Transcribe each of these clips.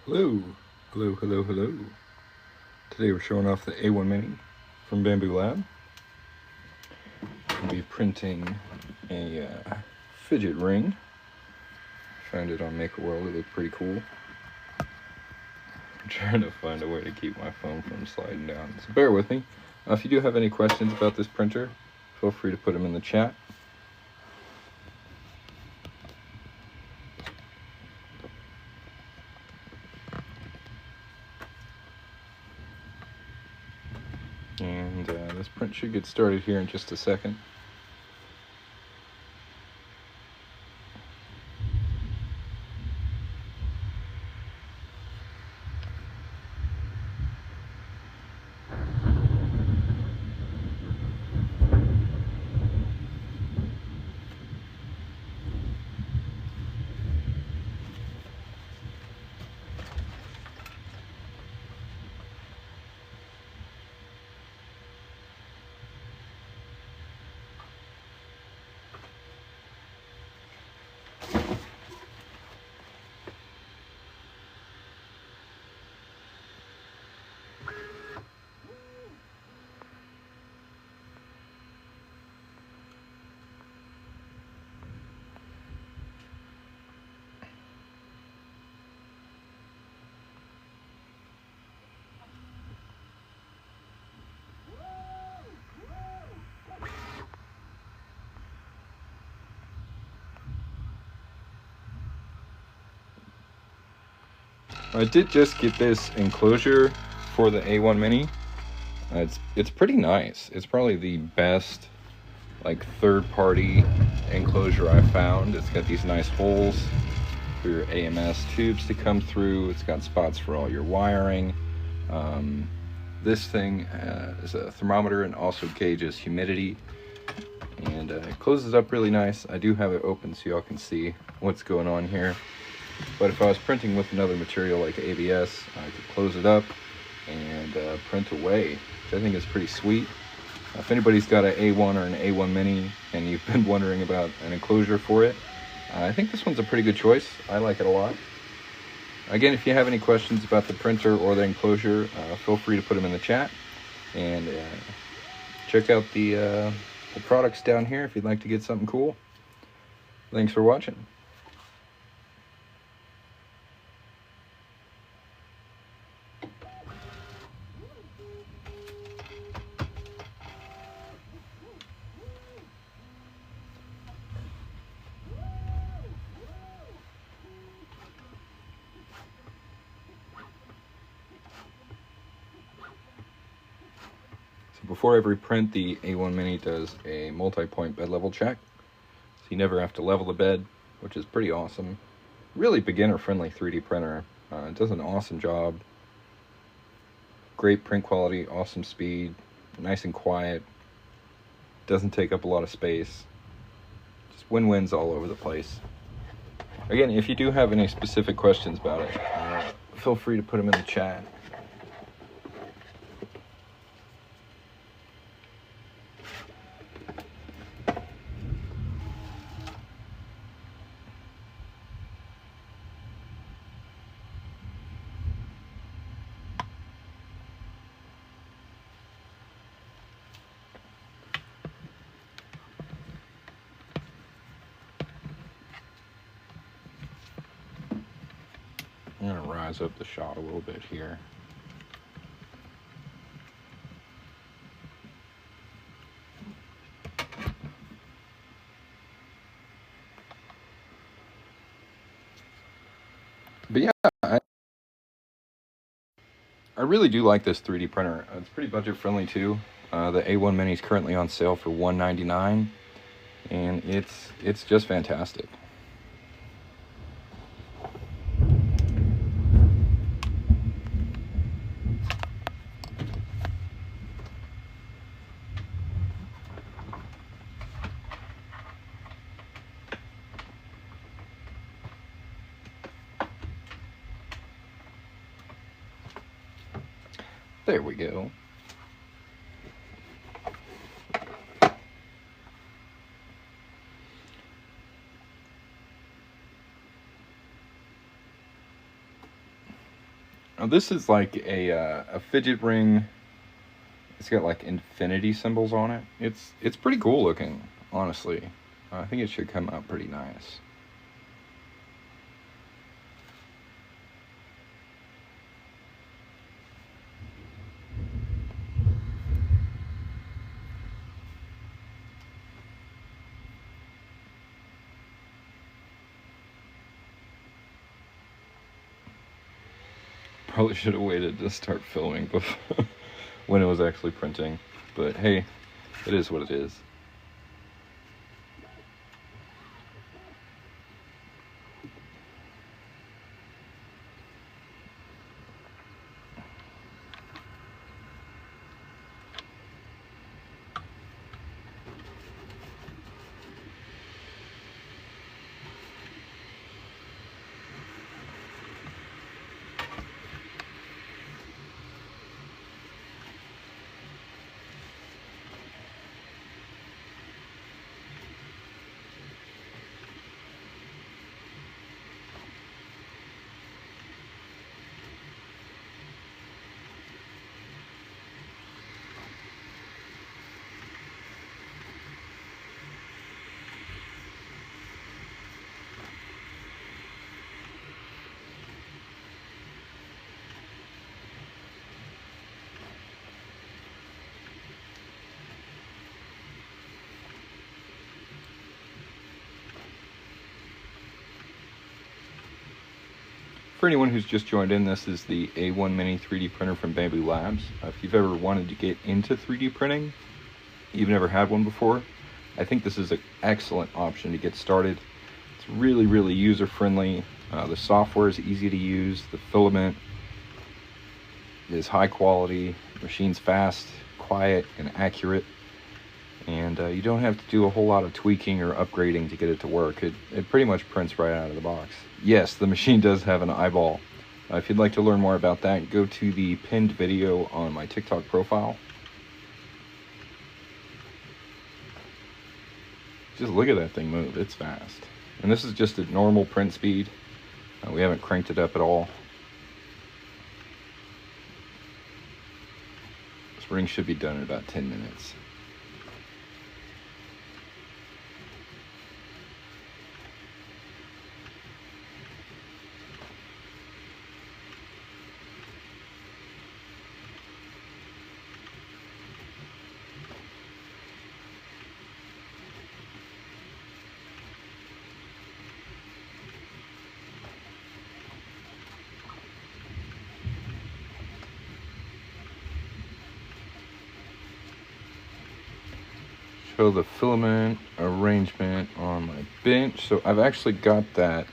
Hello, hello. Today we're showing off the A1 Mini from Bamboo Lab. We'll be printing a fidget ring. Found it on Maker World. It looked pretty cool. I'm trying to find a way to keep my phone from sliding down, so bear with me. If you do have any questions about this printer, feel free to put them in the chat. And this print should get started here in just a second. I did just get this enclosure for the A1 Mini. It's pretty nice. It's probably the best like third-party enclosure I found. It's got these nice holes for your AMS tubes to come through. It's got spots for all your wiring. This thing is a thermometer and also gauges humidity, and it closes up really nice. I do have it open so y'all can see what's going on here. But if I was printing with another material like ABS, I could close it up and print away, which I think is pretty sweet. If anybody's got an A1 or an A1 Mini and you've been wondering about an enclosure for it, I think this one's a pretty good choice. I like it a lot. Again, if you have any questions about the printer or the enclosure, feel free to put them in the chat. And check out the products down here if you'd like to get something cool. Thanks for watching. Before every print, the A1 Mini does a multi-point bed level check, so you never have to level the bed, which is pretty awesome. Really beginner-friendly 3D printer. It does an awesome job. Great print quality, awesome speed, nice and quiet. Doesn't take up a lot of space. Just win-wins all over the place. Again, if you do have any specific questions about it, feel free to put them in the chat. I'm going to rise up the shot a little bit here. But yeah, I really do like this 3D printer. It's pretty budget friendly too. The A1 Mini is currently on sale for $199, and it's just fantastic. There we go. This is like a fidget ring. It's got like infinity symbols on it. It's pretty cool looking, honestly. I think it should come out pretty nice. Probably should have waited to start filming before when it was actually printing. But hey, it is what it is. For anyone who's just joined in, this is the A1 Mini 3D printer from Bamboo Labs. If you've ever wanted to get into 3D printing, you've never had one before, I think this is an excellent option to get started. It's really, really user-friendly. The software is easy to use. The filament is high quality. The machine's fast, quiet, and accurate. And you don't have to do a whole lot of tweaking or upgrading to get it to work. It pretty much prints right out of the box. Yes, the machine does have an eyeball. If you'd like to learn more about that, go to the pinned video on my TikTok profile. Just look at that thing move, it's fast. And this is just at normal print speed. We haven't cranked it up at all. This ring should be done in about 10 minutes. Show the filament arrangement on my bench. So I've actually got that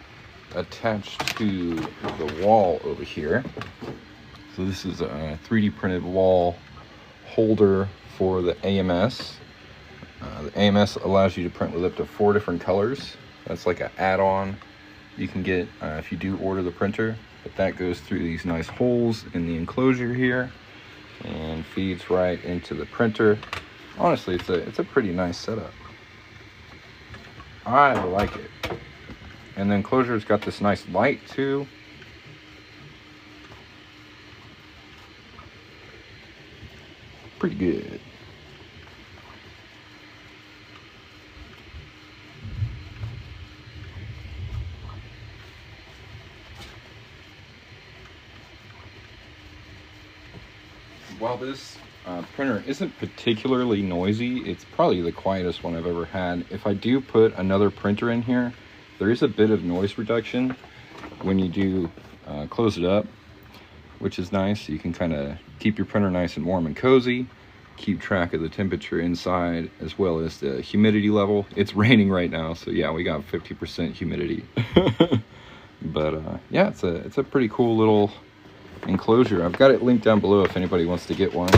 attached to the wall over here. So this is a 3D printed wall holder for the AMS. The AMS allows you to print with up to 4 different colors. That's like an add-on you can get if you do order the printer. But that goes through these nice holes in the enclosure here and feeds right into the printer. Honestly, it's a pretty nice setup. I like it. And the enclosure's got this nice light too. Pretty good. While this printer isn't particularly noisy, it's probably the quietest one I've ever had. If I do put another printer in here, there is a bit of noise reduction when you do close it up, which is nice. You can kind of keep your printer nice and warm and cozy, keep track of the temperature inside as well as the humidity level. It's raining right now, so yeah, we got 50% humidity. But yeah, it's a pretty cool little enclosure. I've got it linked down below if anybody wants to get one.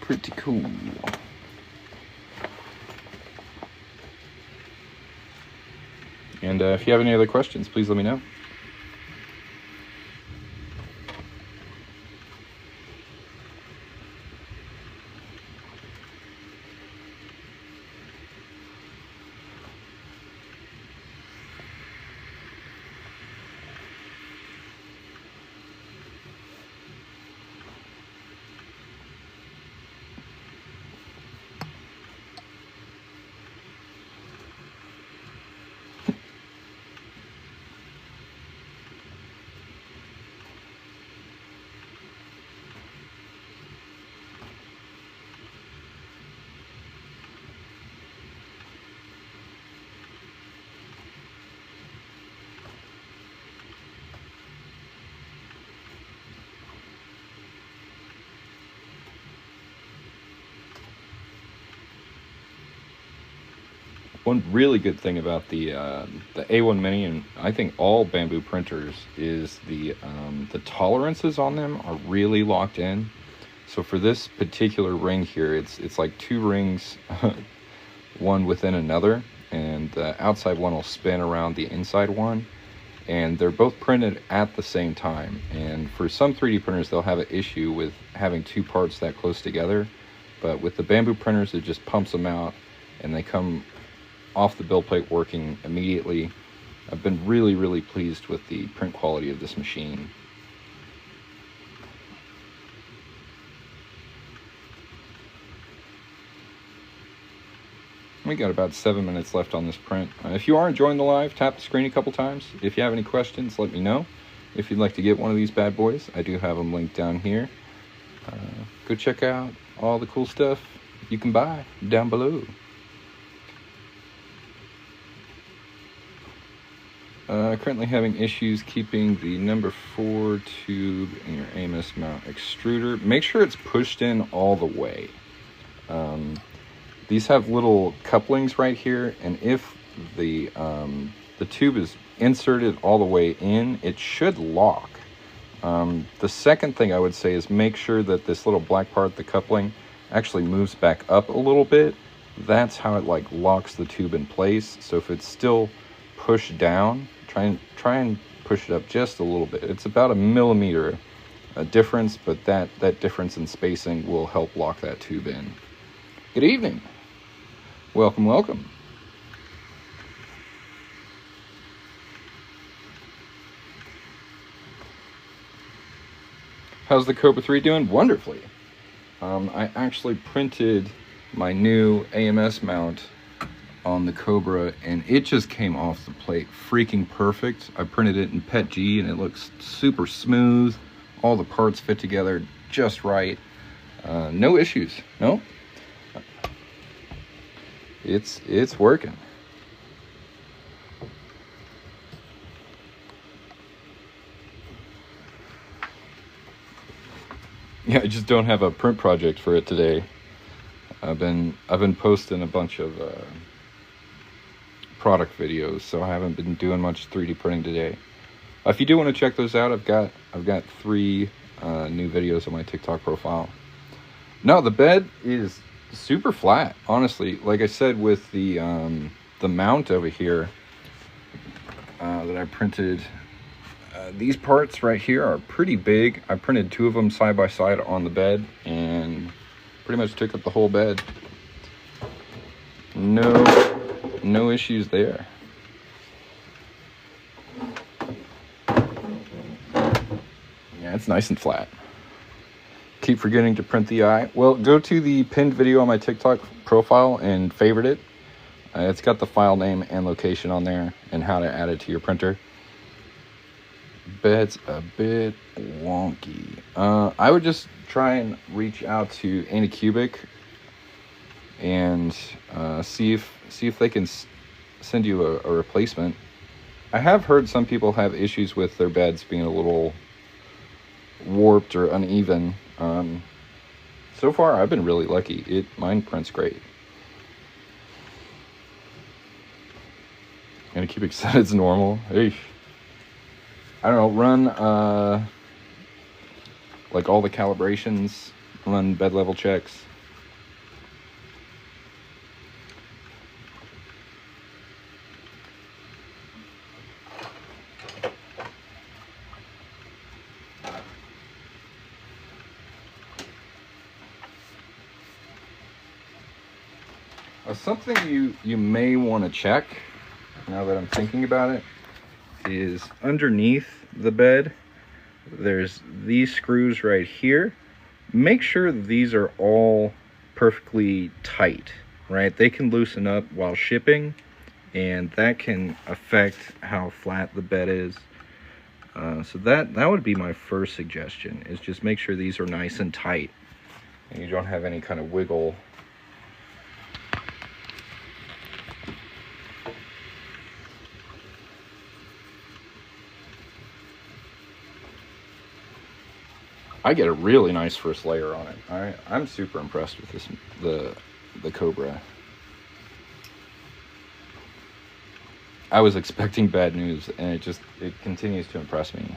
Pretty cool. And if you have any other questions, please let me know. One really good thing about the A1 Mini, and I think all bamboo printers, is the tolerances on them are really locked in. So for this particular ring here, it's like two rings, one within another, and the outside one will spin around the inside one, and they're both printed at the same time. And for some 3D printers, they'll have an issue with having two parts that close together, but with the bamboo printers, it just pumps them out and they come off the build plate working immediately. I've been really pleased with the print quality of this machine. We got about 7 minutes left on this print. If you are enjoying the live, tap the screen a couple times. If you have any questions, let me know. If you'd like to get one of these bad boys, I do have them linked down here. Go check out all the cool stuff you can buy down below. Currently having issues keeping the number 4 tube in your AMS mount extruder. Make sure it's pushed in all the way. These have little couplings right here, and if the tube is inserted all the way in, it should lock. The second thing I would say is make sure that this little black part, the coupling, actually moves back up a little bit. That's how it like locks the tube in place. So if it's still pushed down, try and push it up just a little bit. It's about a millimeter difference, but that difference in spacing will help lock that tube in. Good evening. Welcome. How's the Cobra 3 doing? Wonderfully. I actually printed my new AMS mount on the Cobra, and it just came off the plate freaking perfect. I printed it in PETG, and it looks super smooth. All the parts fit together just right. No issues. No. It's working. Yeah, I just don't have a print project for it today. I've been posting a bunch of product videos, so I haven't been doing much 3D printing today. If you do want to check those out, I've got 3 new videos on my TikTok profile. No, the bed is super flat, honestly. Like I said, with the mount over here that I printed, these parts right here are pretty big. I printed 2 of them side by side on the bed and pretty much took up the whole bed. No issues there. Yeah, it's nice and flat. Keep forgetting to print the eye. Well, go to the pinned video on my TikTok profile and favorite it. It's got the file name and location on there and how to add it to your printer. Bed's a bit wonky. I would just try and reach out to Anycubic and see if they can send you a replacement. I have heard some people have issues with their beds being a little warped or uneven. So far I've been really lucky. Mine prints great. Anycubic said it's normal. Eesh. I don't know, run like all the calibrations, run bed level checks. Something you may want to check, now that I'm thinking about it, is underneath the bed, there's these screws right here. Make sure these are all perfectly tight, right? They can loosen up while shipping, and that can affect how flat the bed is. So that would be my first suggestion, is just make sure these are nice and tight and you don't have any kind of wiggle. I get a really nice first layer on it. I'm super impressed with this, the Cobra. I was expecting bad news, and it continues to impress me.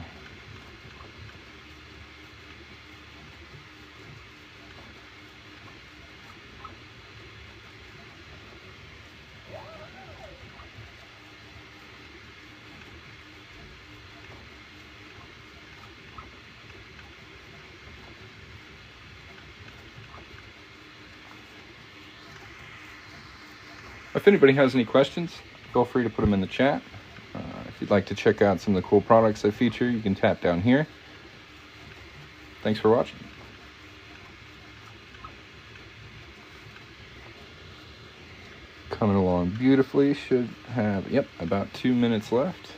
If anybody has any questions, feel free to put them in the chat. If you'd like to check out some of the cool products I feature, you can tap down here. Thanks for watching. Coming along beautifully. Should have, yep, about 2 minutes left.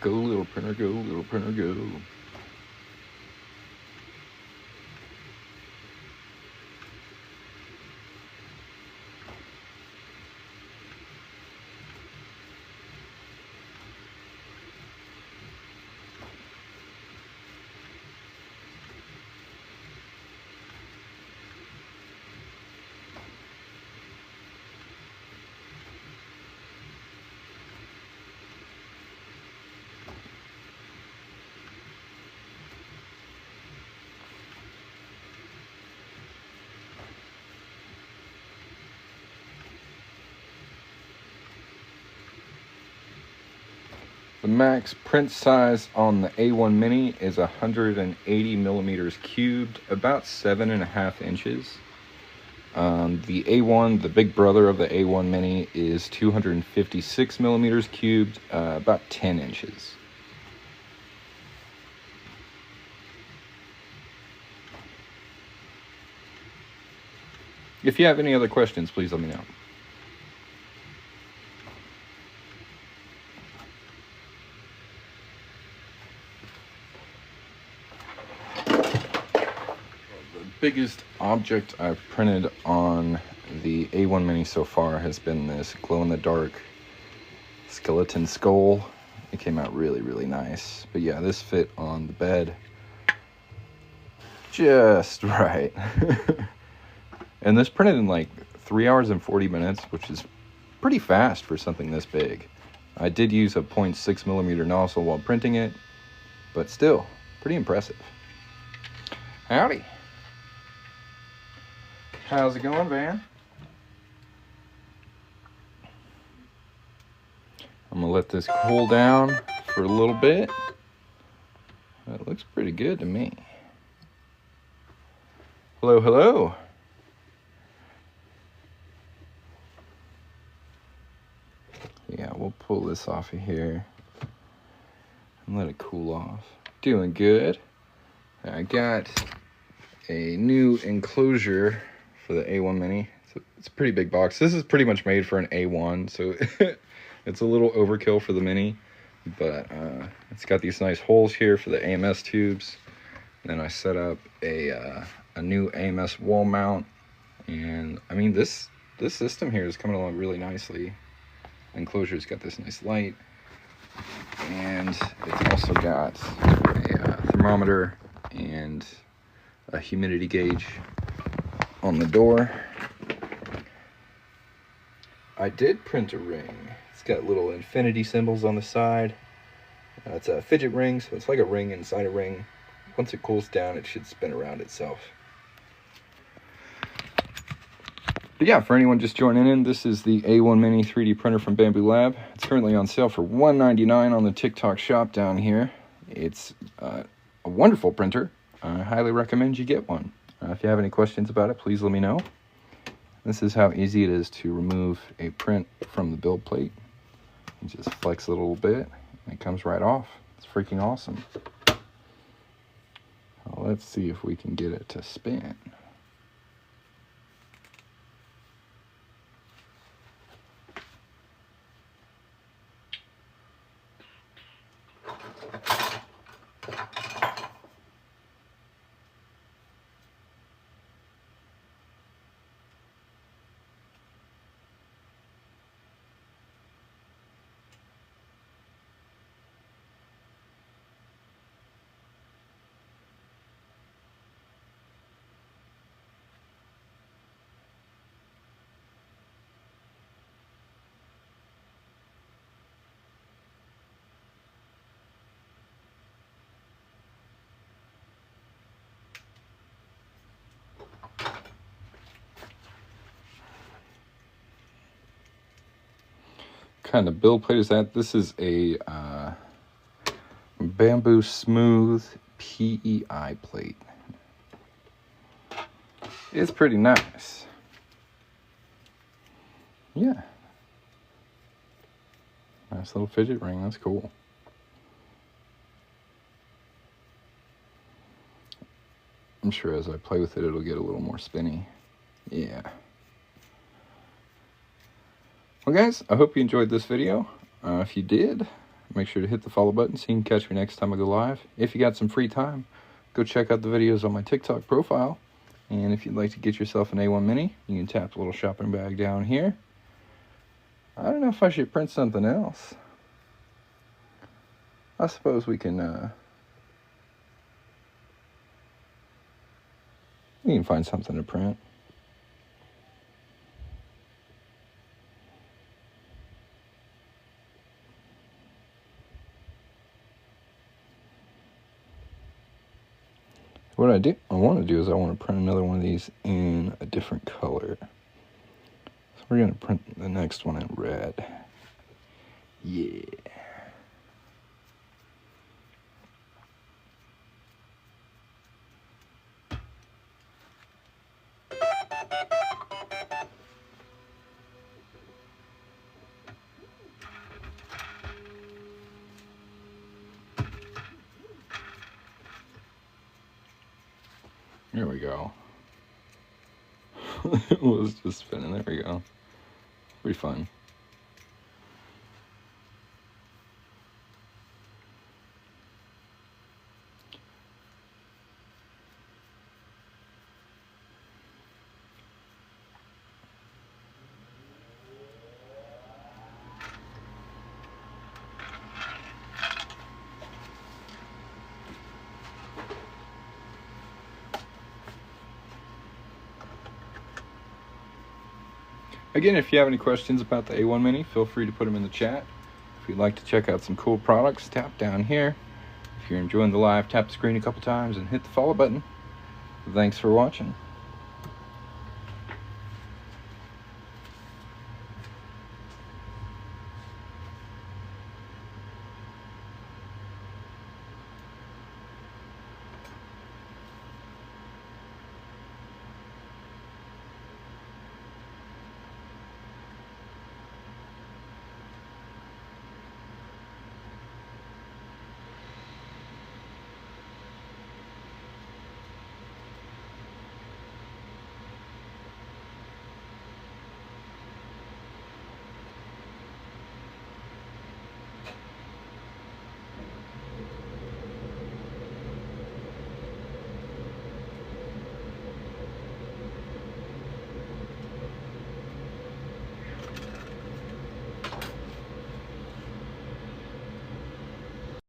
Go, little printer, go, little printer, go. The max print size on the A1 Mini is 180 millimeters cubed, about 7.5 inches. The A1, the big brother of the A1 Mini, is 256 millimeters cubed, about 10 inches. If you have any other questions, please let me know. Biggest object I've printed on the A1 Mini so far has been this glow-in-the-dark skeleton skull. It came out really, really nice. But yeah, this fit on the bed just right. And this printed in like 3 hours and 40 minutes, which is pretty fast for something this big. I did use a 0.6 millimeter nozzle while printing it, but still, pretty impressive. Howdy. How's it going, Van? I'm gonna let this cool down for a little bit. That looks pretty good to me. Hello, hello. Yeah, we'll pull this off of here and let it cool off. Doing good. I got a new enclosure for the A1 Mini. It's a pretty big box. This is pretty much made for an A1, so it's a little overkill for the Mini, but it's got these nice holes here for the AMS tubes. And then I set up a new AMS wall mount, and I mean this system here is coming along really nicely. The enclosure's got this nice light, and it's also got a thermometer and a humidity gauge on the door. I did print a ring. It's got little infinity symbols on the side. It's a fidget ring, so it's like a ring inside a ring. once it cools down, it should spin around itself. But yeah, for anyone just joining in, this is the A1 Mini 3D printer from Bamboo Lab. It's currently on sale for $199 on the TikTok shop down here. It's a wonderful printer. I highly recommend you get one. If you have any questions about it, please let me know. This is how easy it is to remove a print from the build plate. You just flex it a little bit, and it comes right off. It's freaking awesome. Well, let's see if we can get it to spin. Kind of build plate is that? This is a bamboo smooth PEI plate. It's pretty nice. Yeah. Nice little fidget ring, that's cool. I'm sure as I play with it, it'll get a little more spinny. Yeah. Well guys, I hope you enjoyed this video. If you did, make sure to hit the follow button so you can catch me next time I go live. If you got some free time, go check out the videos on my TikTok profile. And if you'd like to get yourself an A1 Mini, you can tap the little shopping bag down here. I don't know if I should print something else. I suppose we can find something to print. What I want to do is I want to print another one of these in a different color. So we're going to print the next one in red. Yeah. There we go. It was just spinning. There we go. Pretty fun. Again, if you have any questions about the A1 Mini, feel free to put them in the chat. If you'd like to check out some cool products, tap down here. If you're enjoying the live, tap the screen a couple times and hit the follow button. Thanks for watching.